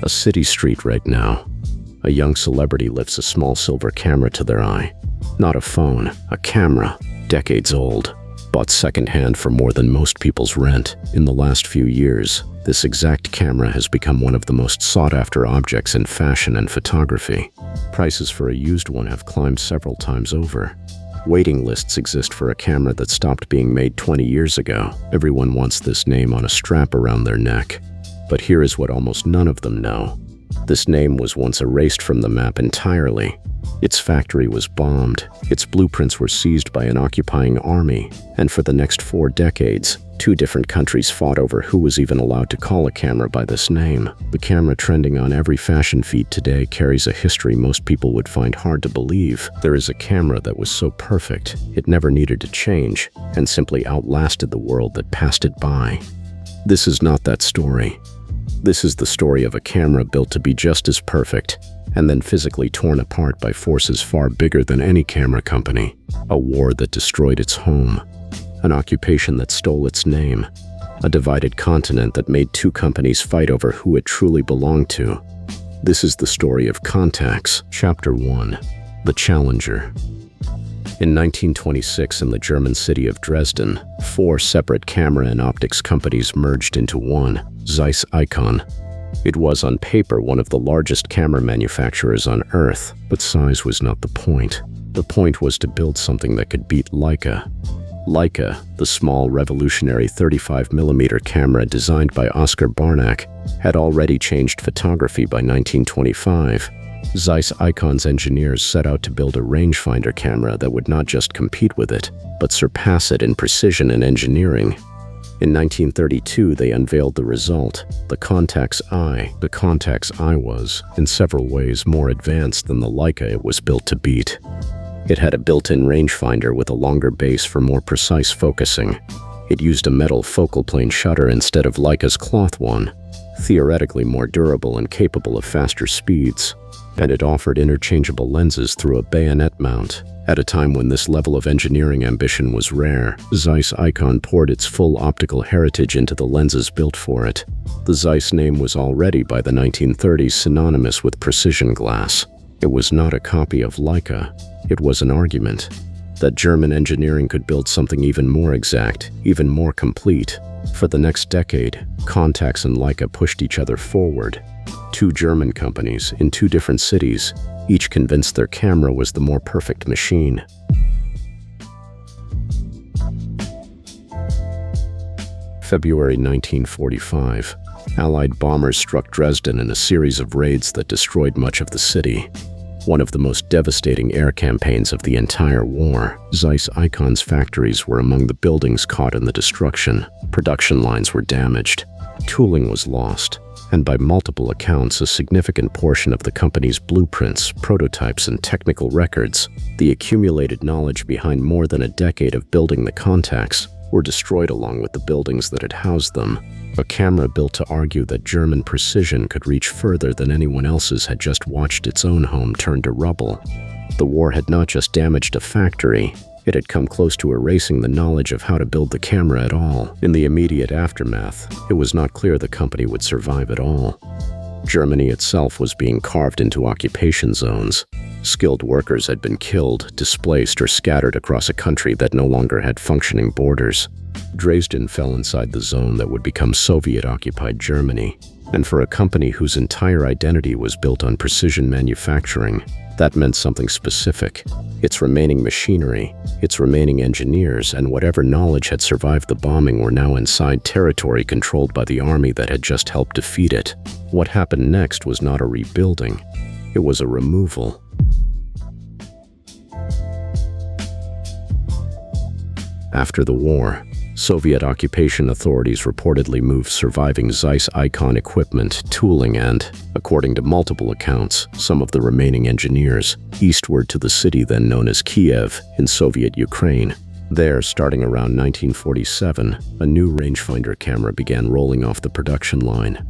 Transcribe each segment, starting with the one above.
A city street right now. A young celebrity lifts a small silver camera to their eye. Not a phone, a camera, decades old. Bought secondhand for more than most people's rent. In the last few years, this exact camera has become one of the most sought-after objects in fashion and photography. Prices for a used one have climbed several times over. Waiting lists exist for a camera that stopped being made 20 years ago. Everyone wants this name on a strap around their neck. But here is what almost none of them know. This name was once erased from the map entirely. Its factory was bombed, its blueprints were seized by an occupying army, and for the next 4 decades, 2 different countries fought over who was even allowed to call a camera by this name. The camera trending on every fashion feed today carries a history most people would find hard to believe. There is a camera that was so perfect, it never needed to change, and simply outlasted the world that passed it by. This is not that story. This is the story of a camera built to be just as perfect, and then physically torn apart by forces far bigger than any camera company. A war that destroyed its home. An occupation that stole its name. A divided continent that made 2 companies fight over who it truly belonged to. This is the story of Contax. Chapter 1. The Challenger. In 1926, in the German city of Dresden, 4 separate camera and optics companies merged into one, Zeiss Ikon. It was on paper one of the largest camera manufacturers on Earth, but size was not the point. The point was to build something that could beat Leica. Leica, the small revolutionary 35mm camera designed by Oskar Barnack, had already changed photography by 1925. Zeiss Ikon's engineers set out to build a rangefinder camera that would not just compete with it, but surpass it in precision and engineering. In 1932, they unveiled the result, the Contax I. The Contax I was, in several ways, more advanced than the Leica it was built to beat. It had a built-in rangefinder with a longer base for more precise focusing. It used a metal focal plane shutter instead of Leica's cloth one, theoretically more durable and capable of faster speeds. And it offered interchangeable lenses through a bayonet mount. At a time when this level of engineering ambition was rare, Zeiss Ikon poured its full optical heritage into the lenses built for it. The Zeiss name was already by the 1930s synonymous with precision glass. It was not a copy of Leica. It was an argument that German engineering could build something even more exact, even more complete. For the next decade, Contax and Leica pushed each other forward. 2 German companies in 2 different cities, each convinced their camera was the more perfect machine. February 1945. Allied bombers struck Dresden in a series of raids that destroyed much of the city. One of the most devastating air campaigns of the entire war. Zeiss Ikon's factories were among the buildings caught in the destruction. Production lines were damaged. Tooling was lost. And by multiple accounts, a significant portion of the company's blueprints, prototypes, and technical records, the accumulated knowledge behind more than a decade of building the Contax, were destroyed along with the buildings that had housed them. A camera built to argue that German precision could reach further than anyone else's had just watched its own home turn to rubble. The war had not just damaged a factory, it had come close to erasing the knowledge of how to build the camera at all. In the immediate aftermath, it was not clear the company would survive at all. Germany itself was being carved into occupation zones. Skilled workers had been killed, displaced, or scattered across a country that no longer had functioning borders. Dresden fell inside the zone that would become Soviet-occupied Germany. And for a company whose entire identity was built on precision manufacturing, that meant something specific. Its remaining machinery, its remaining engineers, and whatever knowledge had survived the bombing were now inside territory controlled by the army that had just helped defeat it. What happened next was not a rebuilding. It was a removal. After the war, Soviet occupation authorities reportedly moved surviving Zeiss Ikon equipment, tooling, and, according to multiple accounts, some of the remaining engineers, eastward to the city then known as Kiev in Soviet Ukraine. There, starting around 1947, a new rangefinder camera began rolling off the production line.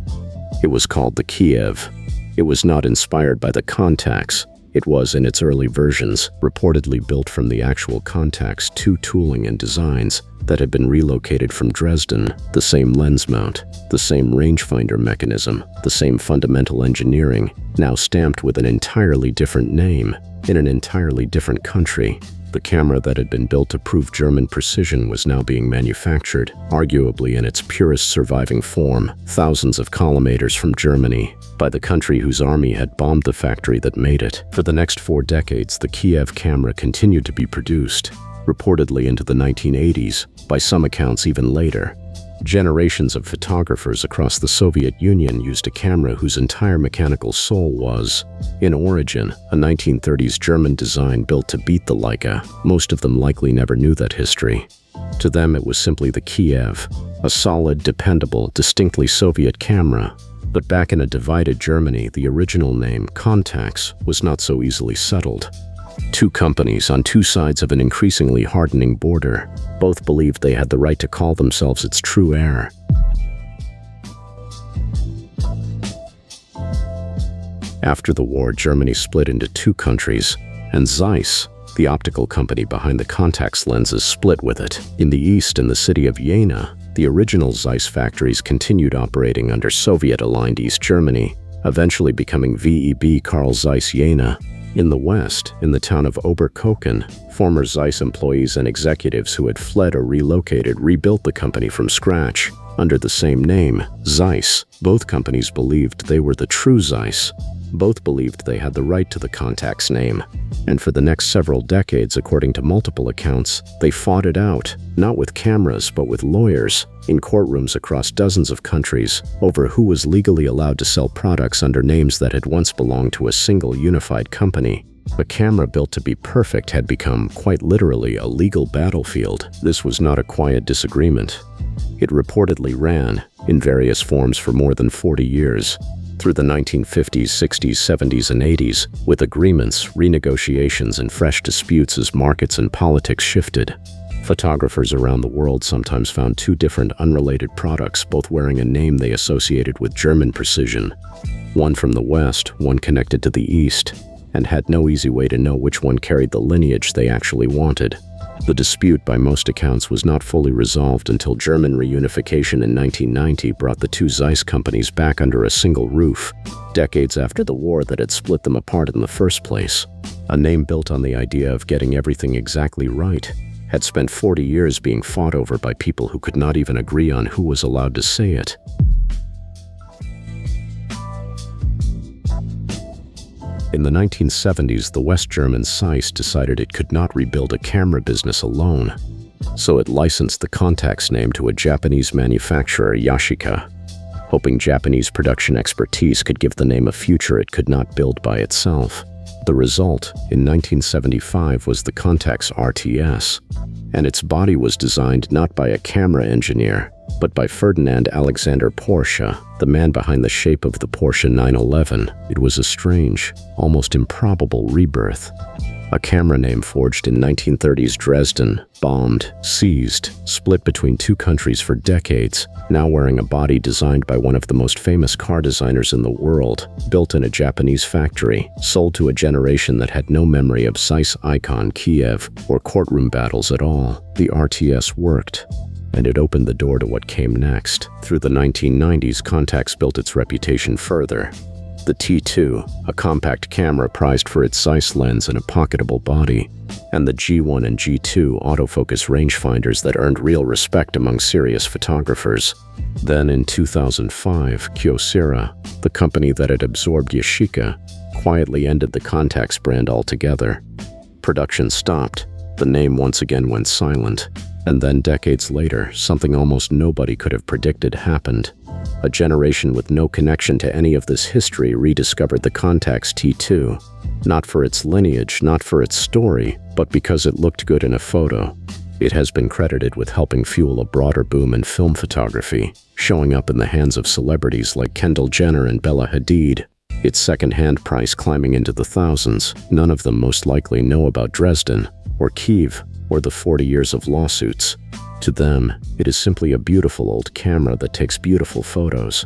It was called the Kiev. It was not inspired by the Contax, It was, in its early versions, reportedly built from the actual Contax 2 tooling and designs that had been relocated from Dresden, the same lens mount, the same rangefinder mechanism, the same fundamental engineering, now stamped with an entirely different name, in an entirely different country. The camera that had been built to prove German precision was now being manufactured, arguably in its purest surviving form, thousands of collimators from Germany, by the country whose army had bombed the factory that made it. For the next 4 decades, the Kiev camera continued to be produced, reportedly into the 1980s, by some accounts even later. Generations of photographers across the Soviet Union used a camera whose entire mechanical soul was, in origin, a 1930s German design built to beat the Leica. Most of them likely never knew that history. To them, it was simply the Kiev, a solid, dependable, distinctly Soviet camera. But back in a divided Germany, the original name, Contax, was not so easily settled. 2 companies on 2 sides of an increasingly hardening border, both believed they had the right to call themselves its true heir. After the war, Germany split into 2 countries, and Zeiss, the optical company behind the Contax lenses, split with it. In the east, in the city of Jena, the original Zeiss factories continued operating under Soviet-aligned East Germany, eventually becoming VEB Carl Zeiss Jena. In the west, in the town of Oberkochen, former Zeiss employees and executives who had fled or relocated rebuilt the company from scratch, under the same name, Zeiss. Both companies believed they were the true Zeiss. Both believed they had the right to the Contax name. And for the next several decades, according to multiple accounts, they fought it out, not with cameras but with lawyers, in courtrooms across dozens of countries, over who was legally allowed to sell products under names that had once belonged to a single unified company. A camera built to be perfect had become, quite literally, a legal battlefield. This was not a quiet disagreement. It reportedly ran, in various forms for more than 40 years, through the 1950s, 60s, 70s, and 80s, with agreements, renegotiations, and fresh disputes as markets and politics shifted. Photographers around the world sometimes found 2 different unrelated products, both wearing a name they associated with German precision. One from the West, one connected to the East, and had no easy way to know which one carried the lineage they actually wanted. The dispute, by most accounts, was not fully resolved until German reunification in 1990 brought the 2 Zeiss companies back under a single roof, decades after the war that had split them apart in the first place. A name built on the idea of getting everything exactly right had spent 40 years being fought over by people who could not even agree on who was allowed to say it. In the 1970s, the West German Zeiss decided it could not rebuild a camera business alone, so it licensed the Contax name to a Japanese manufacturer, Yashica, hoping Japanese production expertise could give the name a future it could not build by itself. The result, in 1975, was the Contax RTS, and its body was designed not by a camera engineer, but by Ferdinand Alexander Porsche, the man behind the shape of the Porsche 911. It was a strange, almost improbable rebirth. A camera name forged in 1930s Dresden, bombed, seized, split between 2 countries for decades, now wearing a body designed by one of the most famous car designers in the world, built in a Japanese factory, sold to a generation that had no memory of Zeiss icon Kiev or courtroom battles at all. The RTS worked, and it opened the door to what came next. Through the 1990s, Contax built its reputation further. The T2, a compact camera prized for its Zeiss lens and a pocketable body, and the G1 and G2 autofocus rangefinders that earned real respect among serious photographers. Then in 2005, Kyocera, the company that had absorbed Yashica, quietly ended the Contax brand altogether. Production stopped. The name once again went silent. And then decades later, something almost nobody could have predicted happened. A generation with no connection to any of this history rediscovered the Contax T2, not for its lineage, not for its story, but because it looked good in a photo. It has been credited with helping fuel a broader boom in film photography, showing up in the hands of celebrities like Kendall Jenner and Bella Hadid. Its second-hand price climbing into the thousands. None of them most likely know about Dresden, or Kiev, or the 40 years of lawsuits. To them, it is simply a beautiful old camera that takes beautiful photos.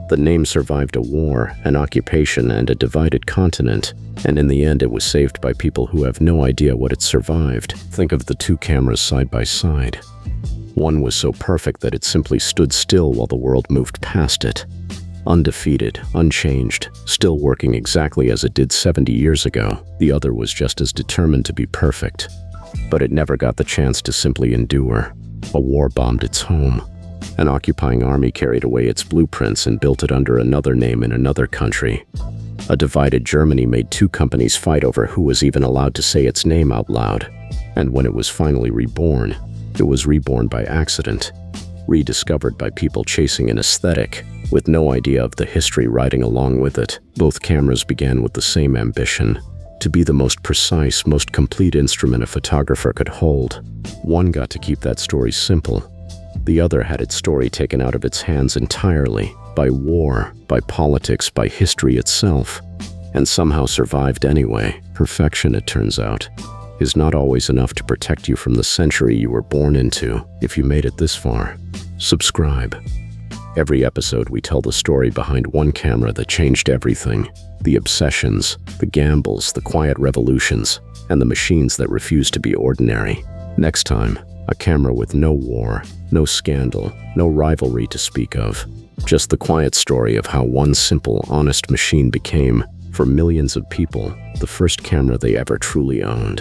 The name survived a war, an occupation, and a divided continent, and in the end it was saved by people who have no idea what it survived. Think of the two cameras side by side. One was so perfect that it simply stood still while the world moved past it. Undefeated, unchanged, still working exactly as it did 70 years ago. The other was just as determined to be perfect. But it never got the chance to simply endure. A war bombed its home. An occupying army carried away its blueprints and built it under another name in another country. A divided Germany made two companies fight over who was even allowed to say its name out loud. And when it was finally reborn, it was reborn by accident, rediscovered by people chasing an aesthetic, with no idea of the history riding along with it. Both cameras began with the same ambition, to be the most precise, most complete instrument a photographer could hold. One got to keep that story simple. The other had its story taken out of its hands entirely, by war, by politics, by history itself, and somehow survived anyway. Perfection, it turns out, is not always enough to protect you from the century you were born into. If you made it this far, subscribe. Every episode we tell the story behind one camera that changed everything. The obsessions, the gambles, the quiet revolutions, and the machines that refuse to be ordinary. Next time, a camera with no war, no scandal, no rivalry to speak of. Just the quiet story of how one simple, honest machine became, for millions of people, the first camera they ever truly owned.